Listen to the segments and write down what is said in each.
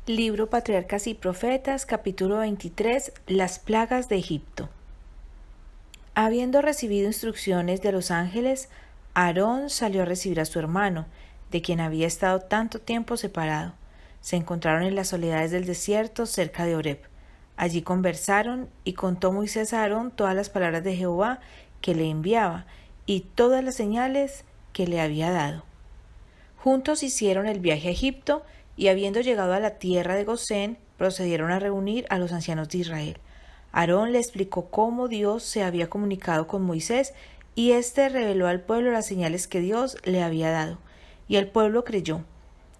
Libro Patriarcas y Profetas, capítulo 23, Las plagas de Egipto. Habiendo recibido instrucciones de los ángeles, Aarón salió a recibir a su hermano, de quien había estado tanto tiempo separado. Se encontraron en las soledades del desierto cerca de Horeb. Allí conversaron y contó Moisés a Aarón todas las palabras de Jehová que le enviaba y todas las señales que le había dado. Juntos hicieron el viaje a Egipto y habiendo llegado a la tierra de Gosén, procedieron a reunir a los ancianos de Israel. Aarón le explicó cómo Dios se había comunicado con Moisés y éste reveló al pueblo las señales que Dios le había dado. Y el pueblo creyó,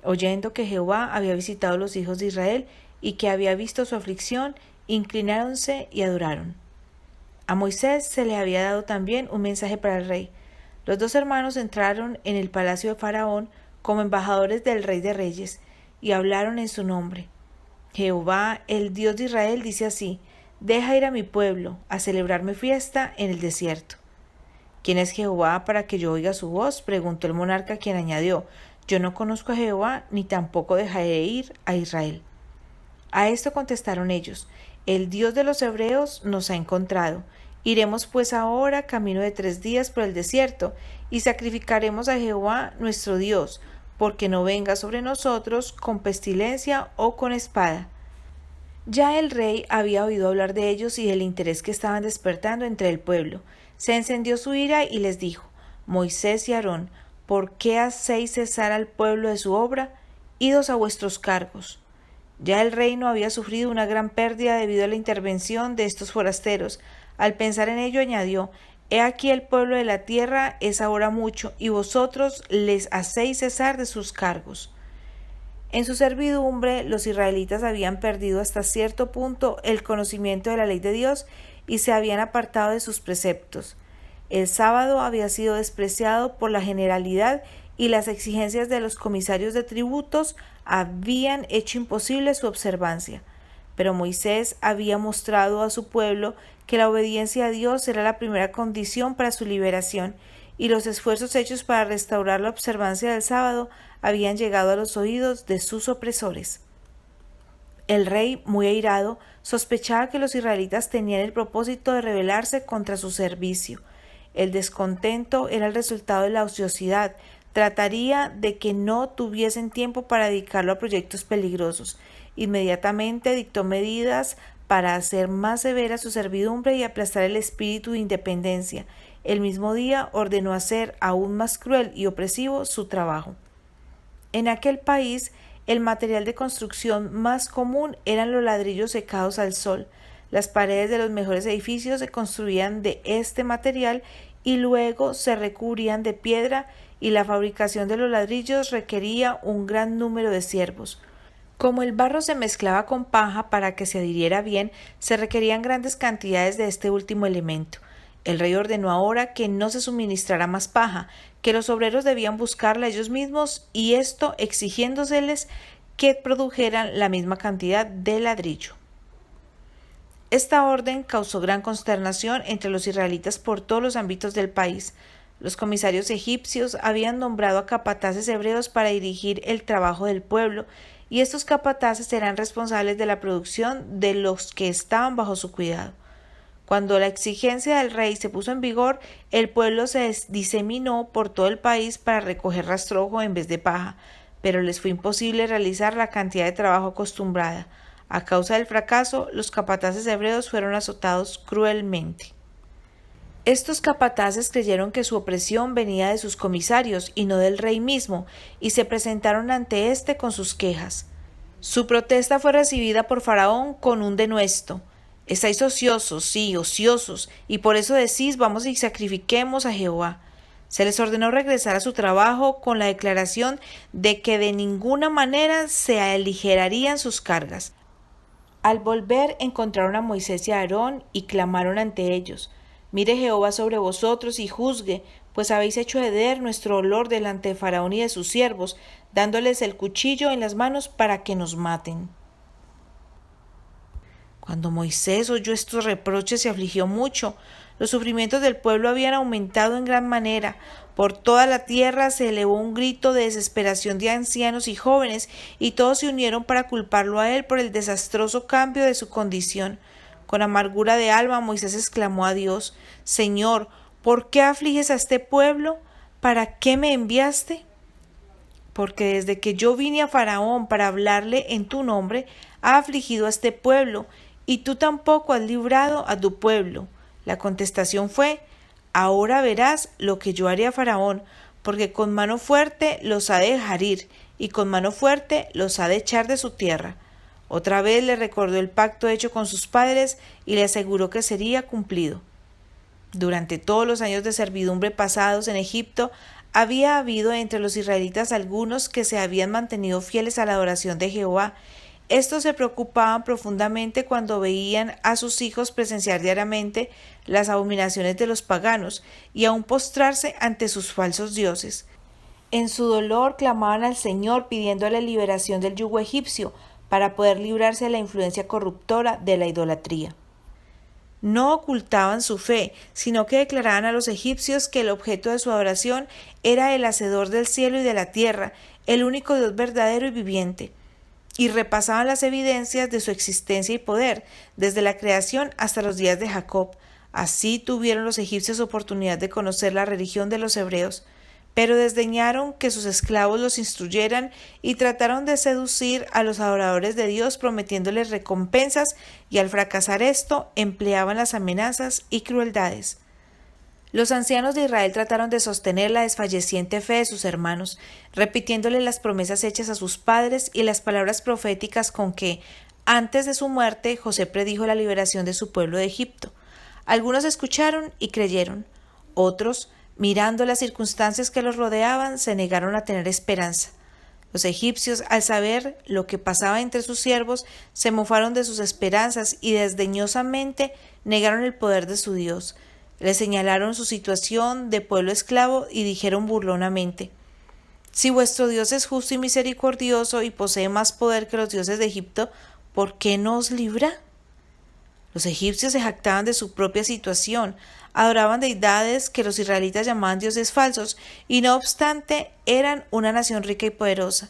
oyendo que Jehová había visitado a los hijos de Israel y que había visto su aflicción, inclináronse y adoraron. A Moisés se le había dado también un mensaje para el rey. Los dos hermanos entraron en el palacio de Faraón como embajadores del Rey de Reyes, y hablaron en su nombre. Jehová, el Dios de Israel, dice así: Deja ir a mi pueblo, a celebrarme fiesta en el desierto. ¿Quién es Jehová para que yo oiga su voz?, preguntó el monarca, quien añadió: Yo no conozco a Jehová, ni tampoco dejaré ir a Israel. A esto contestaron ellos: El Dios de los hebreos nos ha encontrado. Iremos pues ahora camino de 3 días por el desierto, y sacrificaremos a Jehová nuestro Dios, porque no venga sobre nosotros con pestilencia o con espada. Ya el rey había oído hablar de ellos y del interés que estaban despertando entre el pueblo. Se encendió su ira y les dijo: Moisés y Aarón, ¿por qué hacéis cesar al pueblo de su obra? Idos a vuestros cargos. Ya el reino había sufrido una gran pérdida debido a la intervención de estos forasteros. Al pensar en ello añadió: He aquí el pueblo de la tierra es ahora mucho, y vosotros les hacéis cesar de sus cargos. En su servidumbre, los israelitas habían perdido hasta cierto punto el conocimiento de la ley de Dios y se habían apartado de sus preceptos. El sábado había sido despreciado por la generalidad y las exigencias de los comisarios de tributos habían hecho imposible su observancia. Pero Moisés había mostrado a su pueblo que la obediencia a Dios era la primera condición para su liberación, y los esfuerzos hechos para restaurar la observancia del sábado habían llegado a los oídos de sus opresores. El rey, muy airado, sospechaba que los israelitas tenían el propósito de rebelarse contra su servicio. El descontento era el resultado de la ociosidad. Trataría de que no tuviesen tiempo para dedicarlo a proyectos peligrosos. Inmediatamente dictó medidas para hacer más severa su servidumbre y aplastar el espíritu de independencia. El mismo día ordenó hacer aún más cruel y opresivo su trabajo. En aquel país, el material de construcción más común eran los ladrillos secados al sol. Las paredes de los mejores edificios se construían de este material y luego se recubrían de piedra, y la fabricación de los ladrillos requería un gran número de siervos. Como el barro se mezclaba con paja para que se adhiriera bien, se requerían grandes cantidades de este último elemento. El rey ordenó ahora que no se suministrara más paja, que los obreros debían buscarla ellos mismos, y esto exigiéndoseles que produjeran la misma cantidad de ladrillo. Esta orden causó gran consternación entre los israelitas por todos los ámbitos del país. Los comisarios egipcios habían nombrado a capataces hebreos para dirigir el trabajo del pueblo, y estos capataces eran responsables de la producción de los que estaban bajo su cuidado. Cuando la exigencia del rey se puso en vigor, el pueblo se diseminó por todo el país para recoger rastrojo en vez de paja, pero les fue imposible realizar la cantidad de trabajo acostumbrada. A causa del fracaso, los capataces hebreos fueron azotados cruelmente. Estos capataces creyeron que su opresión venía de sus comisarios y no del rey mismo, y se presentaron ante éste con sus quejas. Su protesta fue recibida por Faraón con un denuesto. Estáis ociosos, sí, ociosos, y por eso decís: vamos y sacrifiquemos a Jehová. Se les ordenó regresar a su trabajo con la declaración de que de ninguna manera se aligerarían sus cargas. Al volver encontraron a Moisés y a Aarón y clamaron ante ellos: Mire Jehová sobre vosotros y juzgue, pues habéis hecho heder nuestro olor delante de Faraón y de sus siervos, dándoles el cuchillo en las manos para que nos maten. Cuando Moisés oyó estos reproches se afligió mucho. Los sufrimientos del pueblo habían aumentado en gran manera. Por toda la tierra se elevó un grito de desesperación de ancianos y jóvenes, y todos se unieron para culparlo a él por el desastroso cambio de su condición. Con amargura de alma, Moisés exclamó a Dios: Señor, ¿por qué afliges a este pueblo? ¿Para qué me enviaste? Porque desde que yo vine a Faraón para hablarle en tu nombre, ha afligido a este pueblo, y tú tampoco has librado a tu pueblo. La contestación fue: ahora verás lo que yo haré a Faraón, porque con mano fuerte los ha de dejar ir, y con mano fuerte los ha de echar de su tierra. Otra vez le recordó el pacto hecho con sus padres y le aseguró que sería cumplido. Durante todos los años de servidumbre pasados en Egipto, había habido entre los israelitas algunos que se habían mantenido fieles a la adoración de Jehová. Estos se preocupaban profundamente cuando veían a sus hijos presenciar diariamente las abominaciones de los paganos y aún postrarse ante sus falsos dioses. En su dolor clamaban al Señor pidiéndole liberación del yugo egipcio para poder librarse de la influencia corruptora de la idolatría. No ocultaban su fe, sino que declaraban a los egipcios que el objeto de su adoración era el Hacedor del cielo y de la tierra, el único Dios verdadero y viviente, y repasaban las evidencias de su existencia y poder, desde la creación hasta los días de Jacob. Así tuvieron los egipcios oportunidad de conocer la religión de los hebreos, pero desdeñaron que sus esclavos los instruyeran y trataron de seducir a los adoradores de Dios prometiéndoles recompensas, y al fracasar esto empleaban las amenazas y crueldades. Los ancianos de Israel trataron de sostener la desfalleciente fe de sus hermanos, repitiéndole las promesas hechas a sus padres y las palabras proféticas con que, antes de su muerte, José predijo la liberación de su pueblo de Egipto. Algunos escucharon y creyeron, otros, mirando las circunstancias que los rodeaban, se negaron a tener esperanza. Los egipcios, al saber lo que pasaba entre sus siervos, se mofaron de sus esperanzas y desdeñosamente negaron el poder de su Dios. Le señalaron su situación de pueblo esclavo y dijeron burlonamente: si vuestro Dios es justo y misericordioso y posee más poder que los dioses de Egipto, ¿por qué no os libra? Los egipcios se jactaban de su propia situación, adoraban deidades que los israelitas llamaban dioses falsos, y no obstante eran una nación rica y poderosa.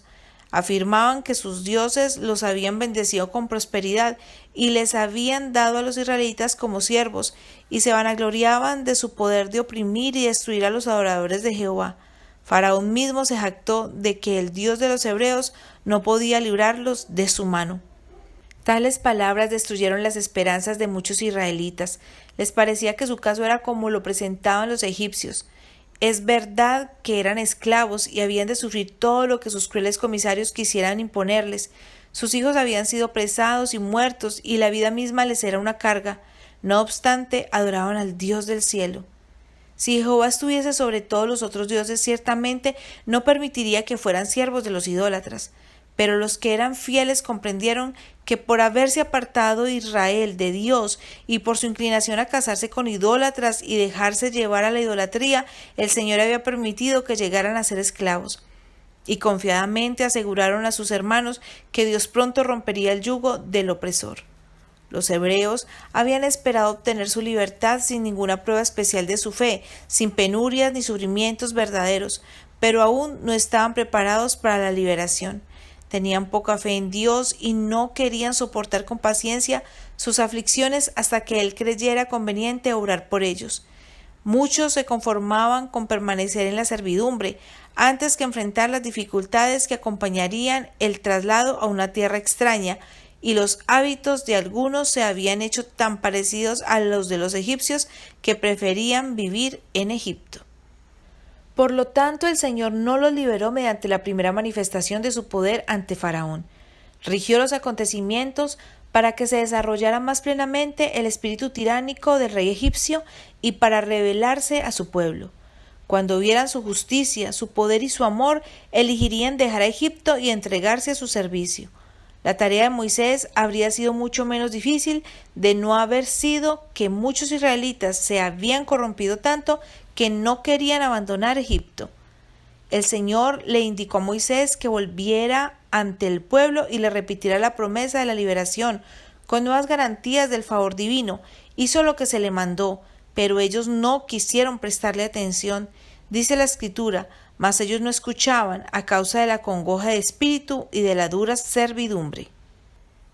Afirmaban que sus dioses los habían bendecido con prosperidad y les habían dado a los israelitas como siervos, y se vanagloriaban de su poder de oprimir y destruir a los adoradores de Jehová. Faraón mismo se jactó de que el Dios de los hebreos no podía librarlos de su mano. Tales palabras destruyeron las esperanzas de muchos israelitas. Les parecía que su caso era como lo presentaban los egipcios. Es verdad que eran esclavos y habían de sufrir todo lo que sus crueles comisarios quisieran imponerles. Sus hijos habían sido apresados y muertos, y la vida misma les era una carga. No obstante, adoraban al Dios del cielo. Si Jehová estuviese sobre todos los otros dioses, ciertamente no permitiría que fueran siervos de los idólatras. Pero los que eran fieles comprendieron que por haberse apartado Israel de Dios y por su inclinación a casarse con idólatras y dejarse llevar a la idolatría, el Señor había permitido que llegaran a ser esclavos. Y confiadamente aseguraron a sus hermanos que Dios pronto rompería el yugo del opresor. Los hebreos habían esperado obtener su libertad sin ninguna prueba especial de su fe, sin penurias ni sufrimientos verdaderos, pero aún no estaban preparados para la liberación. Tenían poca fe en Dios y no querían soportar con paciencia sus aflicciones hasta que Él creyera conveniente orar por ellos. Muchos se conformaban con permanecer en la servidumbre antes que enfrentar las dificultades que acompañarían el traslado a una tierra extraña, y los hábitos de algunos se habían hecho tan parecidos a los de los egipcios que preferían vivir en Egipto. Por lo tanto, el Señor no los liberó mediante la primera manifestación de su poder ante Faraón. Rigió los acontecimientos para que se desarrollara más plenamente el espíritu tiránico del rey egipcio y para revelarse a su pueblo. Cuando vieran su justicia, su poder y su amor, elegirían dejar a Egipto y entregarse a su servicio. La tarea de Moisés habría sido mucho menos difícil de no haber sido que muchos israelitas se habían corrompido tanto que no querían abandonar Egipto. El Señor le indicó a Moisés que volviera ante el pueblo y le repitiera la promesa de la liberación, con nuevas garantías del favor divino. Hizo lo que se le mandó, pero ellos no quisieron prestarle atención. Dice la Escritura, mas ellos no escuchaban a causa de la congoja de espíritu y de la dura servidumbre.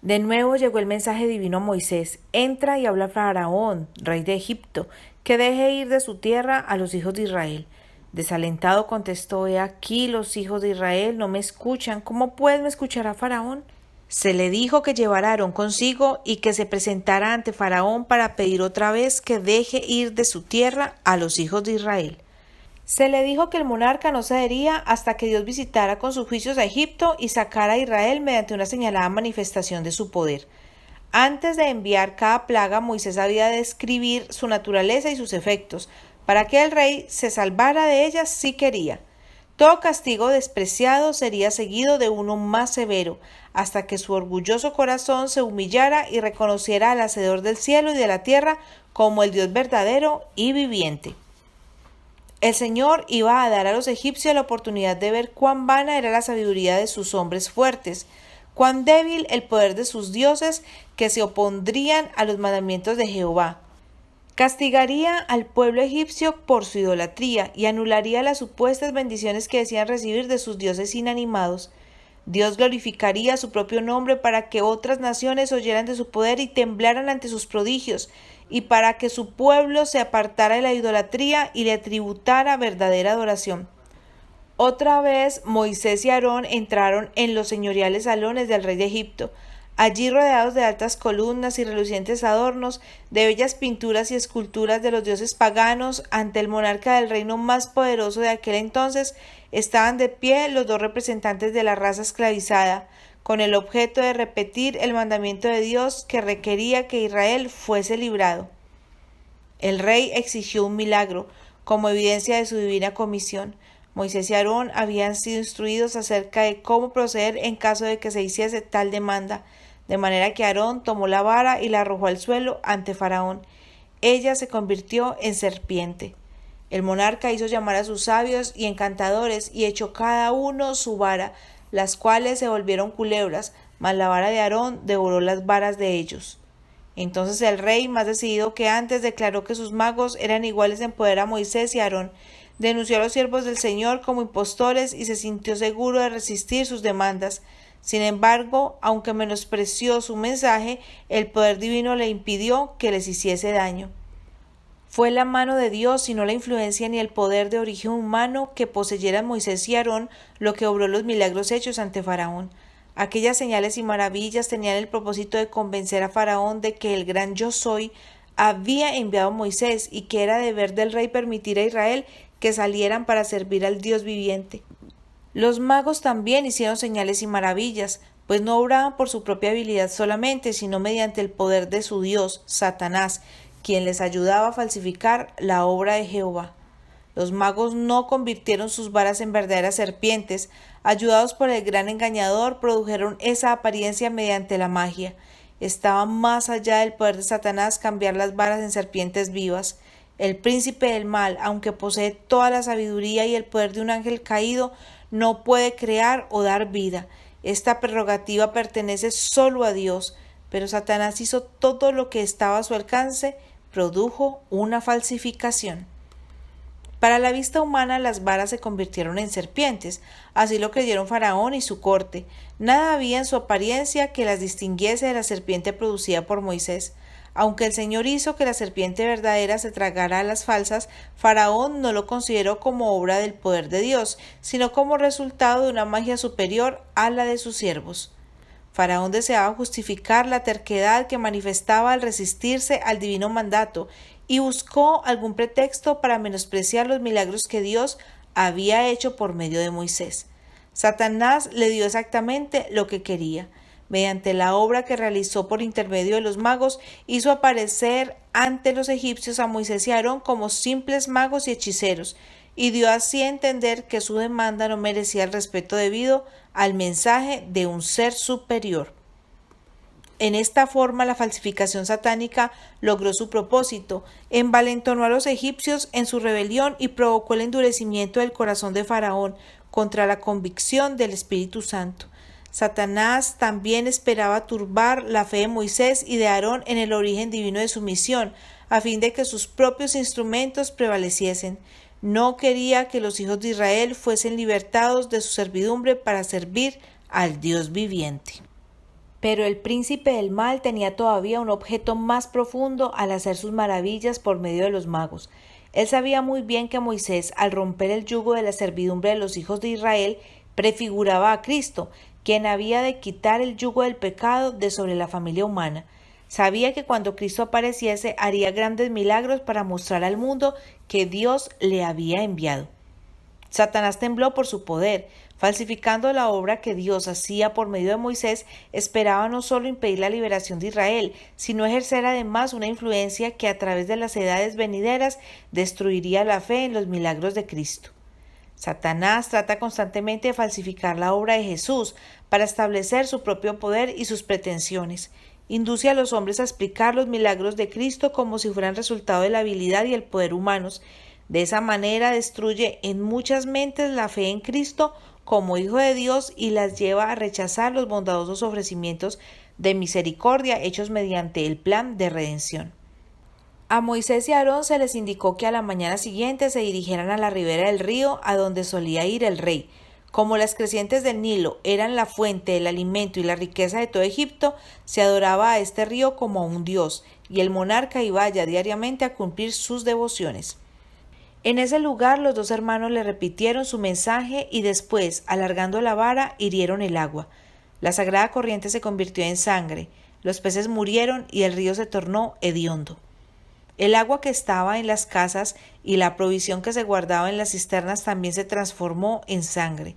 De nuevo llegó el mensaje divino a Moisés: entra y habla a Faraón, rey de Egipto, que deje ir de su tierra a los hijos de Israel. Desalentado contestó: he aquí los hijos de Israel no me escuchan, ¿cómo pues me escuchará Faraón? Se le dijo que llevara a Aarón consigo y que se presentara ante Faraón para pedir otra vez que deje ir de su tierra a los hijos de Israel. Se le dijo que el monarca no cedería hasta que Dios visitara con sus juicios a Egipto y sacara a Israel mediante una señalada manifestación de su poder. Antes de enviar cada plaga, Moisés había de describir su naturaleza y sus efectos, para que el rey se salvara de ellas si quería. Todo castigo despreciado sería seguido de uno más severo, hasta que su orgulloso corazón se humillara y reconociera al Hacedor del cielo y de la tierra como el Dios verdadero y viviente. El Señor iba a dar a los egipcios la oportunidad de ver cuán vana era la sabiduría de sus hombres fuertes, cuán débil el poder de sus dioses que se opondrían a los mandamientos de Jehová. Castigaría al pueblo egipcio por su idolatría y anularía las supuestas bendiciones que decían recibir de sus dioses inanimados. Dios glorificaría su propio nombre para que otras naciones oyeran de su poder y temblaran ante sus prodigios, y para que su pueblo se apartara de la idolatría y le tributara verdadera adoración. Otra vez Moisés y Aarón entraron en los señoriales salones del rey de Egipto. Allí, rodeados de altas columnas y relucientes adornos, de bellas pinturas y esculturas de los dioses paganos, ante el monarca del reino más poderoso de aquel entonces, estaban de pie los dos representantes de la raza esclavizada, con el objeto de repetir el mandamiento de Dios que requería que Israel fuese librado. El rey exigió un milagro, como evidencia de su divina comisión. Moisés y Aarón habían sido instruidos acerca de cómo proceder en caso de que se hiciese tal demanda, de manera que Aarón tomó la vara y la arrojó al suelo ante Faraón. Ella se convirtió en serpiente. El monarca hizo llamar a sus sabios y encantadores y echó cada uno su vara, las cuales se volvieron culebras, mas la vara de Aarón devoró las varas de ellos. Entonces el rey, más decidido que antes, declaró que sus magos eran iguales en poder a Moisés y Aarón. Denunció a los siervos del Señor como impostores y se sintió seguro de resistir sus demandas. Sin embargo, aunque menospreció su mensaje, el poder divino le impidió que les hiciese daño. Fue la mano de Dios y no la influencia ni el poder de origen humano que poseyeran Moisés y Aarón lo que obró los milagros hechos ante Faraón. Aquellas señales y maravillas tenían el propósito de convencer a Faraón de que el gran Yo Soy había enviado a Moisés y que era deber del rey permitir a Israel que salieran para servir al Dios viviente. Los magos también hicieron señales y maravillas, pues no obraban por su propia habilidad solamente, sino mediante el poder de su Dios, Satanás, quien les ayudaba a falsificar la obra de Jehová. Los magos no convirtieron sus varas en verdaderas serpientes. Ayudados por el gran engañador, produjeron esa apariencia mediante la magia. Estaba más allá del poder de Satanás cambiar las varas en serpientes vivas. El príncipe del mal, aunque posee toda la sabiduría y el poder de un ángel caído, no puede crear o dar vida. Esta prerrogativa pertenece solo a Dios, pero Satanás hizo todo lo que estaba a su alcance, produjo una falsificación. Para la vista humana las varas se convirtieron en serpientes, así lo creyeron Faraón y su corte. Nada había en su apariencia que las distinguiese de la serpiente producida por Moisés. Aunque el Señor hizo que la serpiente verdadera se tragara a las falsas, Faraón no lo consideró como obra del poder de Dios, sino como resultado de una magia superior a la de sus siervos. Faraón deseaba justificar la terquedad que manifestaba al resistirse al divino mandato y buscó algún pretexto para menospreciar los milagros que Dios había hecho por medio de Moisés. Satanás le dio exactamente lo que quería. Mediante la obra que realizó por intermedio de los magos, hizo aparecer ante los egipcios a Moisés y Aarón como simples magos y hechiceros, y dio así a entender que su demanda no merecía el respeto debido al mensaje de un ser superior. En esta forma, la falsificación satánica logró su propósito, envalentonó a los egipcios en su rebelión y provocó el endurecimiento del corazón de Faraón contra la convicción del Espíritu Santo. Satanás también esperaba turbar la fe de Moisés y de Aarón en el origen divino de su misión, a fin de que sus propios instrumentos prevaleciesen. No quería que los hijos de Israel fuesen libertados de su servidumbre para servir al Dios viviente. Pero el príncipe del mal tenía todavía un objeto más profundo al hacer sus maravillas por medio de los magos. Él sabía muy bien que Moisés, al romper el yugo de la servidumbre de los hijos de Israel, prefiguraba a Cristo, quien había de quitar el yugo del pecado de sobre la familia humana. Sabía que cuando Cristo apareciese haría grandes milagros para mostrar al mundo que Dios le había enviado. Satanás tembló por su poder. Falsificando la obra que Dios hacía por medio de Moisés, esperaba no solo impedir la liberación de Israel, sino ejercer además una influencia que a través de las edades venideras destruiría la fe en los milagros de Cristo. Satanás trata constantemente de falsificar la obra de Jesús para establecer su propio poder y sus pretensiones. Induce a los hombres a explicar los milagros de Cristo como si fueran resultado de la habilidad y el poder humanos. De esa manera destruye en muchas mentes la fe en Cristo como Hijo de Dios y las lleva a rechazar los bondadosos ofrecimientos de misericordia hechos mediante el plan de redención. A Moisés y a Aarón se les indicó que a la mañana siguiente se dirigieran a la ribera del río a donde solía ir el rey. Como las crecientes del Nilo eran la fuente del alimento y la riqueza de todo Egipto, se adoraba a este río como a un dios, y el monarca iba allá diariamente a cumplir sus devociones. En ese lugar los dos hermanos le repitieron su mensaje y después, alargando la vara, hirieron el agua. La sagrada corriente se convirtió en sangre, los peces murieron y el río se tornó hediondo. El agua que estaba en las casas y la provisión que se guardaba en las cisternas también se transformó en sangre.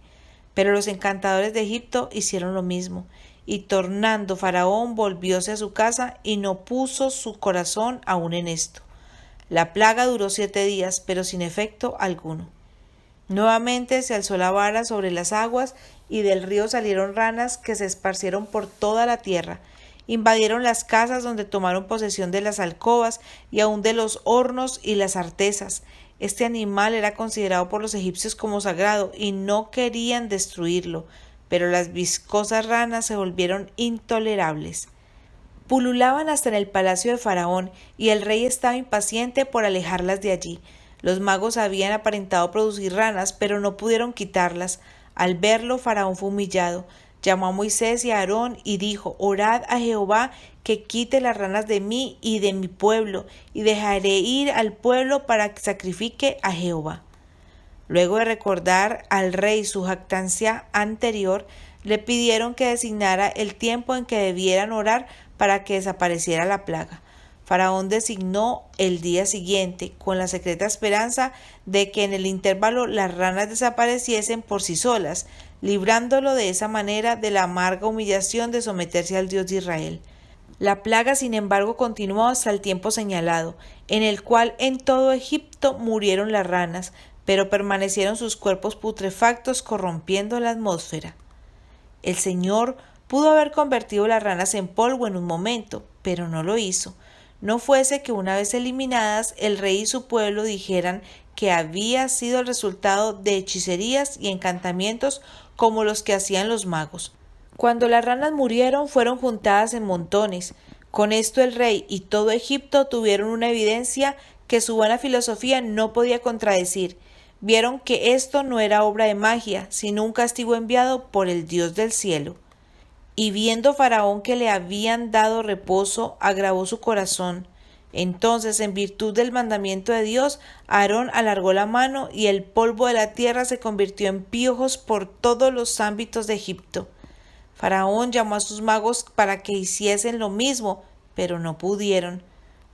Pero los encantadores de Egipto hicieron lo mismo, y tornando Faraón volvióse a su casa y no puso su corazón aún en esto. La plaga duró 7 días, pero sin efecto alguno. Nuevamente se alzó la vara sobre las aguas, y del río salieron ranas que se esparcieron por toda la tierra. Invadieron las casas donde tomaron posesión de las alcobas y aun de los hornos y las artesas. Este animal era considerado por los egipcios como sagrado y no querían destruirlo, pero las viscosas ranas se volvieron intolerables. Pululaban hasta en el palacio de Faraón, y el rey estaba impaciente por alejarlas de allí. Los magos habían aparentado producir ranas, pero no pudieron quitarlas. Al verlo, Faraón fue humillado. Llamó a Moisés y a Aarón y dijo: «Orad a Jehová que quite las ranas de mí y de mi pueblo, y dejaré ir al pueblo para que sacrifique a Jehová». Luego de recordar al rey su jactancia anterior, le pidieron que designara el tiempo en que debieran orar para que desapareciera la plaga. Faraón designó el día siguiente, con la secreta esperanza de que en el intervalo las ranas desapareciesen por sí solas, librándolo de esa manera de la amarga humillación de someterse al Dios de Israel. La plaga, sin embargo, continuó hasta el tiempo señalado, en el cual en todo Egipto murieron las ranas, pero permanecieron sus cuerpos putrefactos corrompiendo la atmósfera. El Señor pudo haber convertido las ranas en polvo en un momento, pero no lo hizo. No fuese que una vez eliminadas, el rey y su pueblo dijeran que había sido el resultado de hechicerías y encantamientos como los que hacían los magos. Cuando las ranas murieron, fueron juntadas en montones. Con esto el rey y todo Egipto tuvieron una evidencia que su buena filosofía no podía contradecir. Vieron que esto no era obra de magia, sino un castigo enviado por el Dios del cielo. Y viendo Faraón que le habían dado reposo, agravó su corazón. Entonces, en virtud del mandamiento de Dios, Aarón alargó la mano y el polvo de la tierra se convirtió en piojos por todos los ámbitos de Egipto. Faraón llamó a sus magos para que hiciesen lo mismo, pero no pudieron.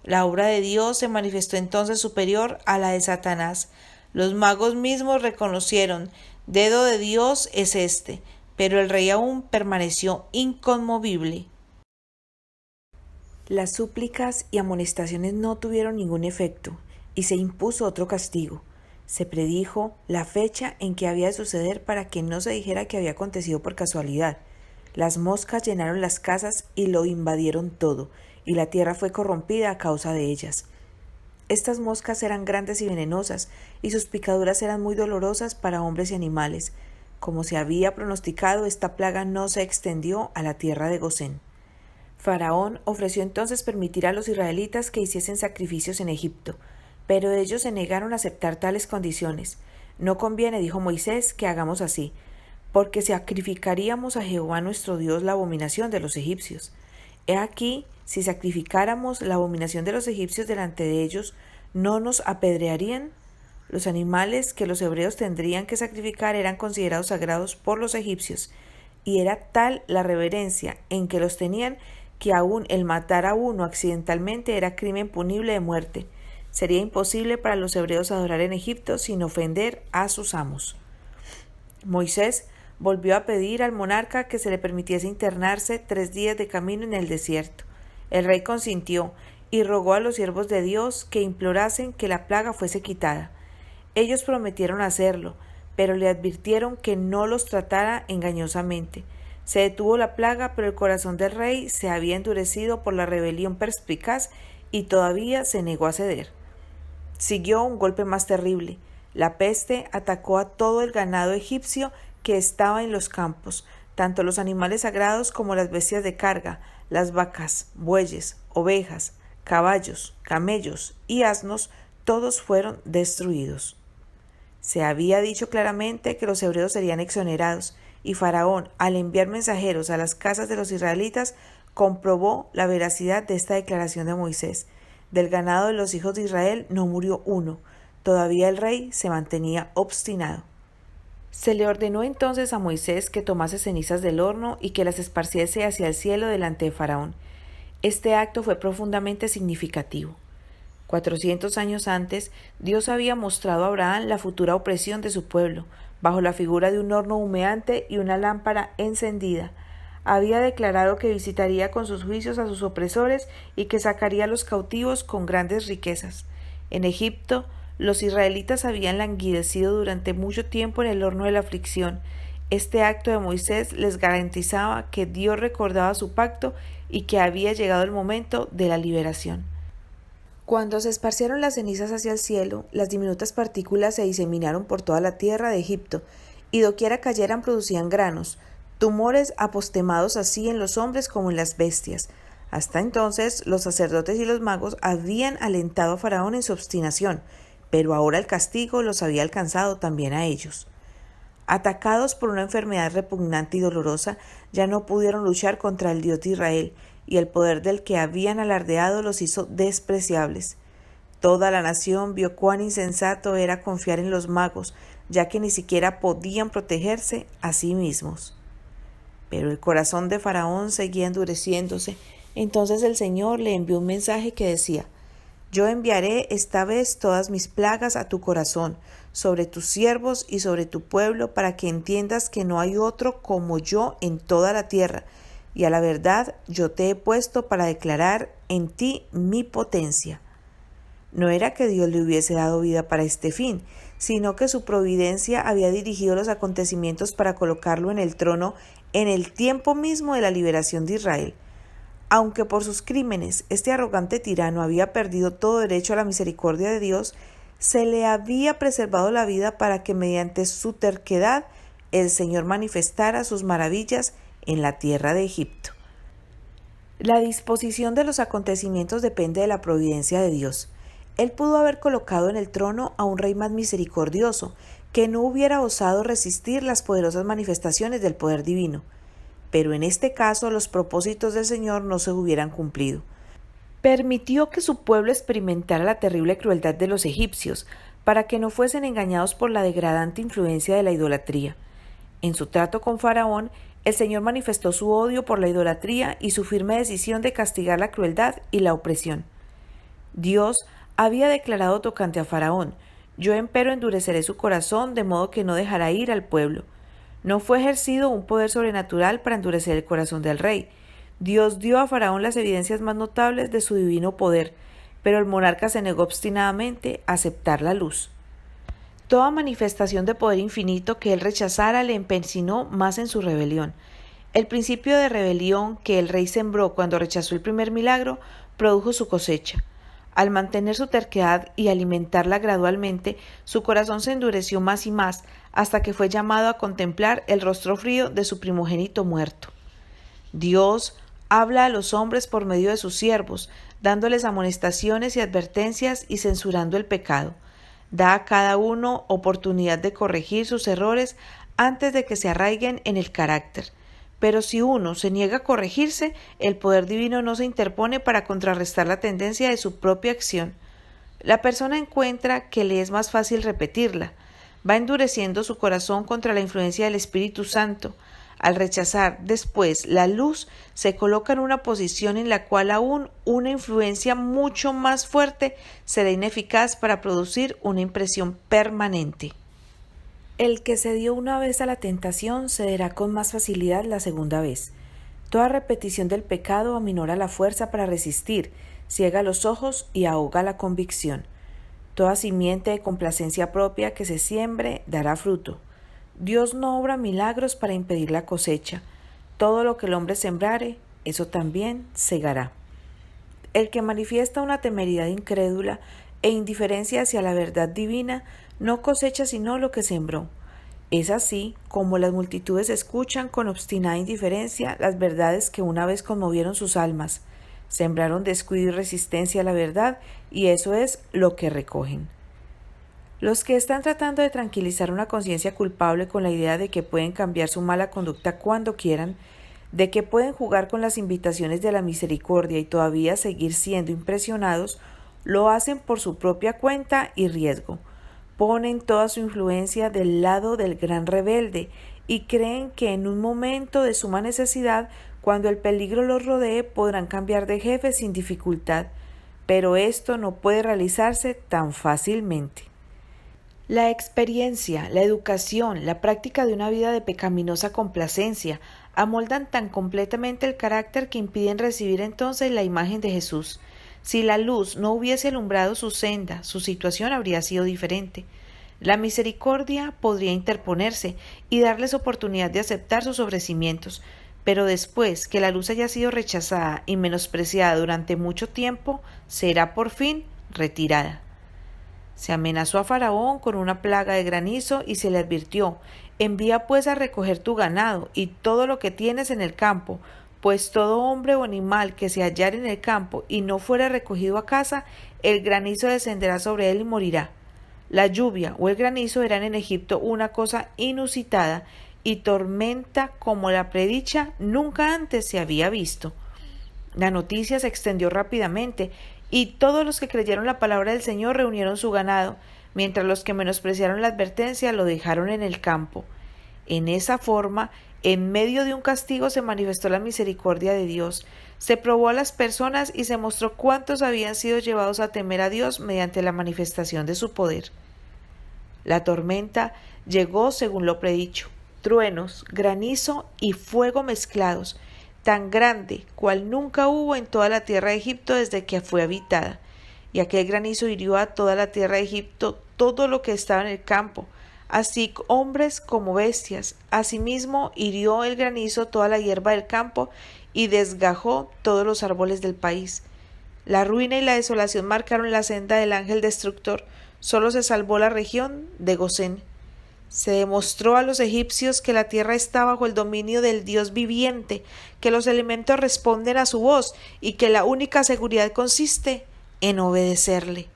La obra de Dios se manifestó entonces superior a la de Satanás. Los magos mismos reconocieron: dedo de Dios es este. Pero el rey aún permaneció inconmovible. Las súplicas y amonestaciones no tuvieron ningún efecto, y se impuso otro castigo. Se predijo la fecha en que había de suceder para que no se dijera que había acontecido por casualidad. Las moscas llenaron las casas y lo invadieron todo, y la tierra fue corrompida a causa de ellas. Estas moscas eran grandes y venenosas, y sus picaduras eran muy dolorosas para hombres y animales. Como se había pronosticado, esta plaga no se extendió a la tierra de Gosén. Faraón ofreció entonces permitir a los israelitas que hiciesen sacrificios en Egipto, pero ellos se negaron a aceptar tales condiciones. No conviene, dijo Moisés, que hagamos así, porque sacrificaríamos a Jehová nuestro Dios la abominación de los egipcios. He aquí, si sacrificáramos la abominación de los egipcios delante de ellos, ¿no nos apedrearían? Los animales que los hebreos tendrían que sacrificar eran considerados sagrados por los egipcios, y era tal la reverencia en que los tenían que aún el matar a uno accidentalmente era crimen punible de muerte. Sería imposible para los hebreos adorar en Egipto sin ofender a sus amos. Moisés volvió a pedir al monarca que se le permitiese internarse 3 días de camino en el desierto. El rey consintió y rogó a los siervos de Dios que implorasen que la plaga fuese quitada. Ellos prometieron hacerlo, pero le advirtieron que no los tratara engañosamente. Se detuvo la plaga, pero el corazón del rey se había endurecido por la rebelión perspicaz y todavía se negó a ceder. Siguió un golpe más terrible. La peste atacó a todo el ganado egipcio que estaba en los campos, tanto los animales sagrados como las bestias de carga, las vacas, bueyes, ovejas, caballos, camellos y asnos, todos fueron destruidos. Se había dicho claramente que los hebreos serían exonerados, y Faraón, al enviar mensajeros a las casas de los israelitas, comprobó la veracidad de esta declaración de Moisés. Del ganado de los hijos de Israel no murió uno. Todavía el rey se mantenía obstinado. Se le ordenó entonces a Moisés que tomase cenizas del horno y que las esparciese hacia el cielo delante de Faraón. Este acto fue profundamente significativo. 400 años antes, Dios había mostrado a Abraham la futura opresión de su pueblo, bajo la figura de un horno humeante y una lámpara encendida. Había declarado que visitaría con sus juicios a sus opresores y que sacaría a los cautivos con grandes riquezas. En Egipto, los israelitas habían languidecido durante mucho tiempo en el horno de la aflicción. Este acto de Moisés les garantizaba que Dios recordaba su pacto y que había llegado el momento de la liberación. Cuando se esparcieron las cenizas hacia el cielo, las diminutas partículas se diseminaron por toda la tierra de Egipto, y doquiera cayeran producían granos, tumores apostemados así en los hombres como en las bestias. Hasta entonces los sacerdotes y los magos habían alentado a Faraón en su obstinación, pero ahora el castigo los había alcanzado también a ellos. Atacados por una enfermedad repugnante y dolorosa, ya no pudieron luchar contra el Dios de Israel, y el poder del que habían alardeado los hizo despreciables. Toda la nación vio cuán insensato era confiar en los magos, ya que ni siquiera podían protegerse a sí mismos. Pero el corazón de Faraón seguía endureciéndose. Entonces el Señor le envió un mensaje que decía: «Yo enviaré esta vez todas mis plagas a tu corazón, sobre tus siervos y sobre tu pueblo, para que entiendas que no hay otro como yo en toda la tierra, y a la verdad yo te he puesto para declarar en ti mi potencia». No era que Dios le hubiese dado vida para este fin, sino que su providencia había dirigido los acontecimientos para colocarlo en el trono en el tiempo mismo de la liberación de Israel. Aunque por sus crímenes este arrogante tirano había perdido todo derecho a la misericordia de Dios, se le había preservado la vida para que mediante su terquedad el Señor manifestara sus maravillas en la tierra de Egipto. La disposición de los acontecimientos depende de la providencia de Dios. Él pudo haber colocado en el trono a un rey más misericordioso, que no hubiera osado resistir las poderosas manifestaciones del poder divino. Pero en este caso los propósitos del Señor no se hubieran cumplido. Permitió que su pueblo experimentara la terrible crueldad de los egipcios, para que no fuesen engañados por la degradante influencia de la idolatría. En su trato con Faraón, el Señor manifestó su odio por la idolatría y su firme decisión de castigar la crueldad y la opresión. Dios había declarado tocante a Faraón: «Yo empero endureceré su corazón, de modo que no dejará ir al pueblo». No fue ejercido un poder sobrenatural para endurecer el corazón del rey. Dios dio a Faraón las evidencias más notables de su divino poder, pero el monarca se negó obstinadamente a aceptar la luz. Toda manifestación de poder infinito que él rechazara le empecinó más en su rebelión. El principio de rebelión que el rey sembró cuando rechazó el primer milagro produjo su cosecha. Al mantener su terquedad y alimentarla gradualmente, su corazón se endureció más y más, hasta que fue llamado a contemplar el rostro frío de su primogénito muerto. Dios habla a los hombres por medio de sus siervos, dándoles amonestaciones y advertencias y censurando el pecado. Da a cada uno oportunidad de corregir sus errores antes de que se arraiguen en el carácter. Pero si uno se niega a corregirse, el poder divino no se interpone para contrarrestar la tendencia de su propia acción. La persona encuentra que le es más fácil repetirla. Va endureciendo su corazón contra la influencia del Espíritu Santo. Al rechazar después la luz, se coloca en una posición en la cual aún una influencia mucho más fuerte será ineficaz para producir una impresión permanente. El que cedió una vez a la tentación cederá con más facilidad la segunda vez. Toda repetición del pecado aminora la fuerza para resistir, ciega los ojos y ahoga la convicción. Toda simiente de complacencia propia que se siembre dará fruto. Dios no obra milagros para impedir la cosecha. Todo lo que el hombre sembrare, eso también segará. El que manifiesta una temeridad incrédula e indiferencia hacia la verdad divina no cosecha sino lo que sembró. Es así como las multitudes escuchan con obstinada indiferencia las verdades que una vez conmovieron sus almas. Sembraron descuido y resistencia a la verdad, y eso es lo que recogen. Los que están tratando de tranquilizar una conciencia culpable con la idea de que pueden cambiar su mala conducta cuando quieran, de que pueden jugar con las invitaciones de la misericordia y todavía seguir siendo impresionados, lo hacen por su propia cuenta y riesgo. Ponen toda su influencia del lado del gran rebelde y creen que en un momento de suma necesidad, cuando el peligro los rodee, podrán cambiar de jefe sin dificultad, pero esto no puede realizarse tan fácilmente. La experiencia, la educación, la práctica de una vida de pecaminosa complacencia amoldan tan completamente el carácter que impiden recibir entonces la imagen de Jesús. Si la luz no hubiese alumbrado su senda, su situación habría sido diferente. La misericordia podría interponerse y darles oportunidad de aceptar sus ofrecimientos, pero después que la luz haya sido rechazada y menospreciada durante mucho tiempo, será por fin retirada. Se amenazó a Faraón con una plaga de granizo y se le advirtió: envía pues a recoger tu ganado y todo lo que tienes en el campo, pues todo hombre o animal que se hallare en el campo y no fuere recogido a casa, el granizo descenderá sobre él y morirá. La lluvia o el granizo eran en Egipto una cosa inusitada y tormenta como la predicha nunca antes se había visto. La noticia se extendió rápidamente y todos los que creyeron la palabra del Señor reunieron su ganado, mientras los que menospreciaron la advertencia lo dejaron en el campo. En esa forma, en medio de un castigo se manifestó la misericordia de Dios, se probó a las personas y se mostró cuántos habían sido llevados a temer a Dios mediante la manifestación de su poder. La tormenta llegó según lo predicho, truenos, granizo y fuego mezclados, tan grande cual nunca hubo en toda la tierra de Egipto desde que fue habitada. Y aquel granizo hirió a toda la tierra de Egipto todo lo que estaba en el campo, así hombres como bestias. Asimismo hirió el granizo toda la hierba del campo y desgajó todos los árboles del país. La ruina y la desolación marcaron la senda del ángel destructor. Solo se salvó la región de Gosén. Se demostró a los egipcios que la tierra está bajo el dominio del Dios viviente, que los elementos responden a su voz y que la única seguridad consiste en obedecerle.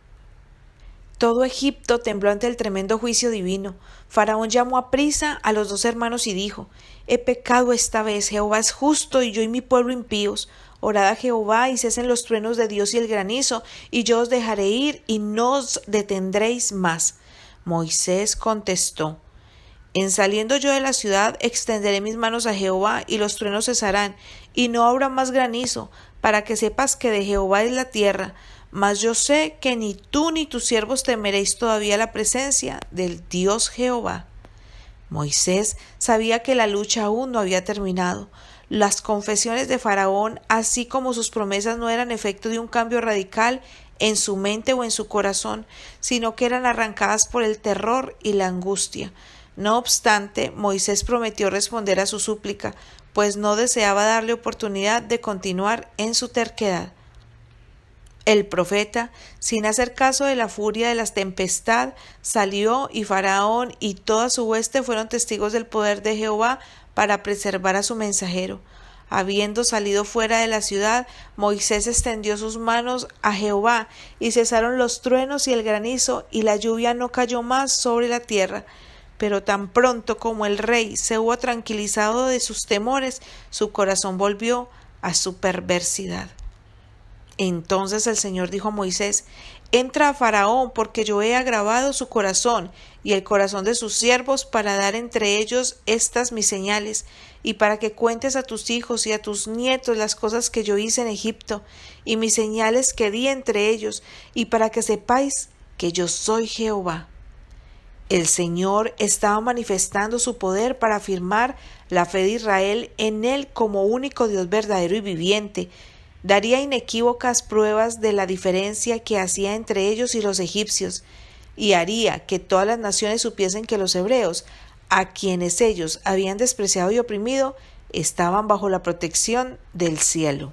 Todo Egipto tembló ante el tremendo juicio divino. Faraón llamó a prisa a los dos hermanos y dijo: he pecado esta vez, Jehová es justo y yo y mi pueblo impíos. Orad a Jehová y cesen los truenos de Dios y el granizo, y yo os dejaré ir y no os detendréis más. Moisés contestó: en saliendo yo de la ciudad extenderé mis manos a Jehová y los truenos cesarán y no habrá más granizo, para que sepas que de Jehová es la tierra. Mas yo sé que ni tú ni tus siervos temeréis todavía la presencia del Dios Jehová. Moisés sabía que la lucha aún no había terminado. Las confesiones de Faraón, así como sus promesas, no eran efecto de un cambio radical en su mente o en su corazón, sino que eran arrancadas por el terror y la angustia. No obstante, Moisés prometió responder a su súplica, pues no deseaba darle oportunidad de continuar en su terquedad. El profeta, sin hacer caso de la furia de la tempestad, salió, y Faraón y toda su hueste fueron testigos del poder de Jehová para preservar a su mensajero. Habiendo salido fuera de la ciudad, Moisés extendió sus manos a Jehová, y cesaron los truenos y el granizo, y la lluvia no cayó más sobre la tierra. Pero tan pronto como el rey se hubo tranquilizado de sus temores, su corazón volvió a su perversidad. Entonces el Señor dijo a Moisés: entra a Faraón, porque yo he agravado su corazón y el corazón de sus siervos, para dar entre ellos estas mis señales, y para que cuentes a tus hijos y a tus nietos las cosas que yo hice en Egipto, y mis señales que di entre ellos, y para que sepáis que yo soy Jehová. El Señor estaba manifestando su poder para afirmar la fe de Israel en Él como único Dios verdadero y viviente. Daría inequívocas pruebas de la diferencia que hacía entre ellos y los egipcios, y haría que todas las naciones supiesen que los hebreos, a quienes ellos habían despreciado y oprimido, estaban bajo la protección del cielo.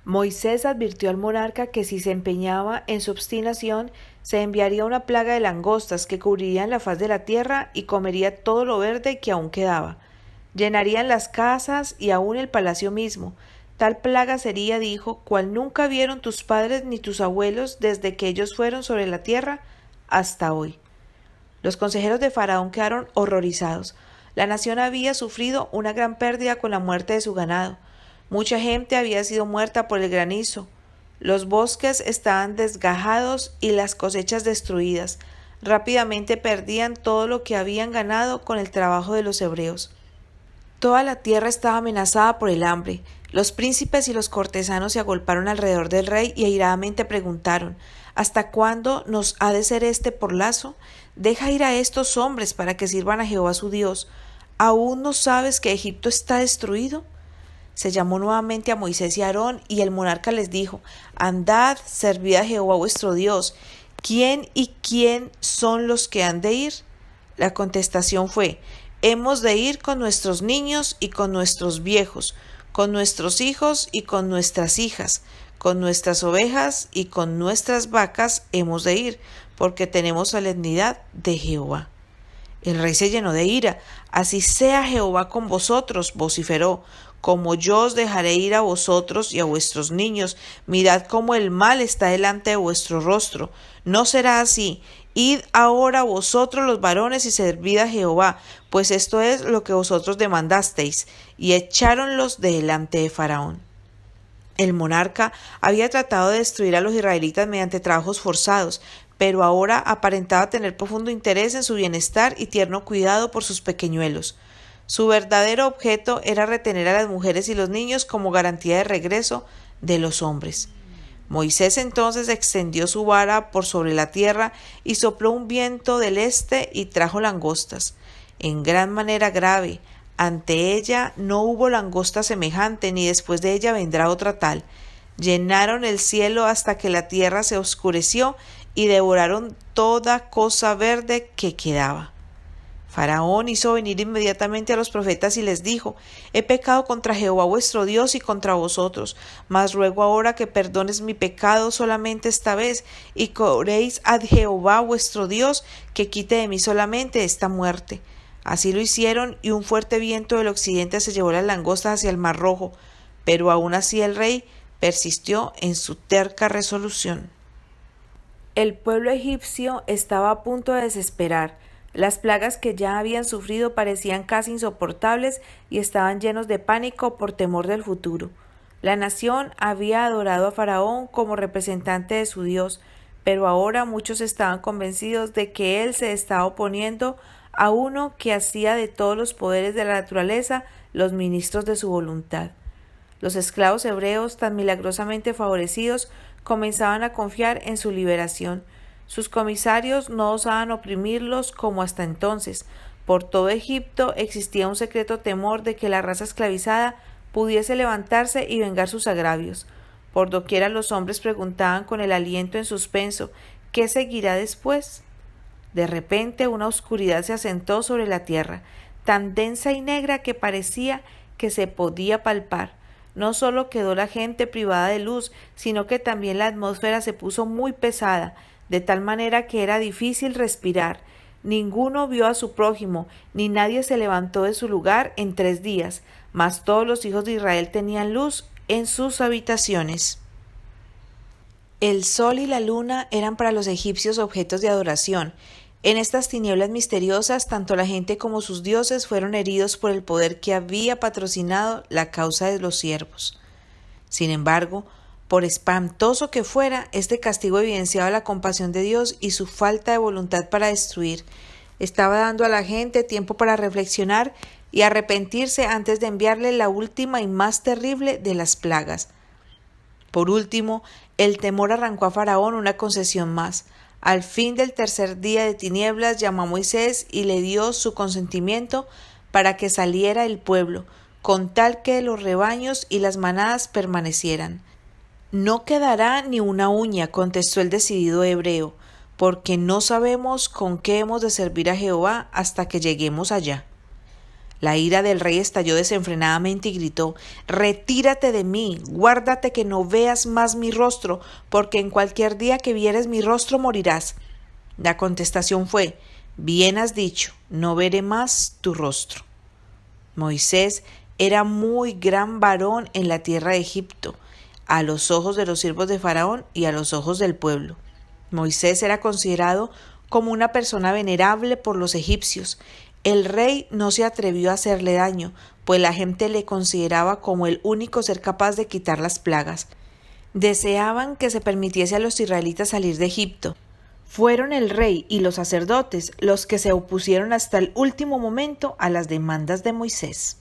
Moisés advirtió al monarca que si se empeñaba en su obstinación, se enviaría una plaga de langostas que cubrirían la faz de la tierra y comería todo lo verde que aún quedaba. Llenarían las casas y aún el palacio mismo. Tal plaga sería, dijo, cual nunca vieron tus padres ni tus abuelos desde que ellos fueron sobre la tierra hasta hoy. Los consejeros de Faraón quedaron horrorizados. La nación había sufrido una gran pérdida con la muerte de su ganado. Mucha gente había sido muerta por el granizo. Los bosques estaban desgajados y las cosechas destruidas. Rápidamente perdían todo lo que habían ganado con el trabajo de los hebreos. Toda la tierra estaba amenazada por el hambre. Los príncipes y los cortesanos se agolparon alrededor del rey y airadamente preguntaron: ¿hasta cuándo nos ha de ser este porlazo? Deja ir a estos hombres para que sirvan a Jehová su Dios. ¿Aún no sabes que Egipto está destruido? Se llamó nuevamente a Moisés y a Aarón, y el monarca les dijo: andad, servid a Jehová vuestro Dios. ¿Quién y quién son los que han de ir? La contestación fue: hemos de ir con nuestros niños y con nuestros viejos, con nuestros hijos y con nuestras hijas, con nuestras ovejas y con nuestras vacas hemos de ir, porque tenemos solemnidad de Jehová. El rey se llenó de ira. Así sea Jehová con vosotros, vociferó, como yo os dejaré ir a vosotros y a vuestros niños. Mirad cómo el mal está delante de vuestro rostro. No será así. Id ahora vosotros los varones y servid a Jehová, pues esto es lo que vosotros demandasteis. Y echáronlos delante de Faraón. El monarca había tratado de destruir a los israelitas mediante trabajos forzados, pero ahora aparentaba tener profundo interés en su bienestar y tierno cuidado por sus pequeñuelos. Su verdadero objeto era retener a las mujeres y los niños como garantía de regreso de los hombres. Moisés entonces extendió su vara por sobre la tierra y sopló un viento del este y trajo langostas, en gran manera grave. Ante ella no hubo langosta semejante, ni después de ella vendrá otra tal. Llenaron el cielo hasta que la tierra se oscureció y devoraron toda cosa verde que quedaba. Faraón hizo venir inmediatamente a los profetas y les dijo: he pecado contra Jehová vuestro Dios y contra vosotros, mas ruego ahora que perdones mi pecado solamente esta vez, y que oréis a Jehová vuestro Dios, que quite de mí solamente esta muerte. Así lo hicieron, y un fuerte viento del occidente se llevó las langostas hacia el mar Rojo, pero aún así el rey persistió en su terca resolución. El pueblo egipcio estaba a punto de desesperar. Las plagas que ya habían sufrido parecían casi insoportables y estaban llenos de pánico por temor del futuro. La nación había adorado a Faraón como representante de su Dios, pero ahora muchos estaban convencidos de que él se estaba oponiendo a uno que hacía de todos los poderes de la naturaleza los ministros de su voluntad. Los esclavos hebreos, tan milagrosamente favorecidos, comenzaban a confiar en su liberación. Sus comisarios no osaban oprimirlos como hasta entonces. Por todo Egipto existía un secreto temor de que la raza esclavizada pudiese levantarse y vengar sus agravios. Por doquiera los hombres preguntaban con el aliento en suspenso: ¿qué seguirá después? De repente una oscuridad se asentó sobre la tierra, tan densa y negra que parecía que se podía palpar. no solo quedó la gente privada de luz, sino que también la atmósfera se puso muy pesada, de tal manera que era difícil respirar. Ninguno vio a su prójimo, ni nadie se levantó de su lugar en 3 días, mas todos los hijos de Israel tenían luz en sus habitaciones. El sol y la luna eran para los egipcios objetos de adoración. En estas tinieblas misteriosas, tanto la gente como sus dioses fueron heridos por el poder que había patrocinado la causa de los siervos. Sin embargo, por espantoso que fuera, este castigo evidenciaba la compasión de Dios y su falta de voluntad para destruir. Estaba dando a la gente tiempo para reflexionar y arrepentirse antes de enviarle la última y más terrible de las plagas. Por último, el temor arrancó a Faraón una concesión más. Al fin del 3er día de tinieblas llamó a Moisés y le dio su consentimiento para que saliera el pueblo, con tal que los rebaños y las manadas permanecieran. «No quedará ni una uña», contestó el decidido hebreo, «porque no sabemos con qué hemos de servir a Jehová hasta que lleguemos allá». La ira del rey estalló desenfrenadamente y gritó: «Retírate de mí, guárdate que no veas más mi rostro, porque en cualquier día que vieres mi rostro morirás». La contestación fue: «Bien has dicho, no veré más tu rostro». Moisés era muy gran varón en la tierra de Egipto, a los ojos de los siervos de Faraón y a los ojos del pueblo. Moisés era considerado como una persona venerable por los egipcios. El rey no se atrevió a hacerle daño, pues la gente le consideraba como el único ser capaz de quitar las plagas. Deseaban que se permitiese a los israelitas salir de Egipto. Fueron el rey y los sacerdotes los que se opusieron hasta el último momento a las demandas de Moisés.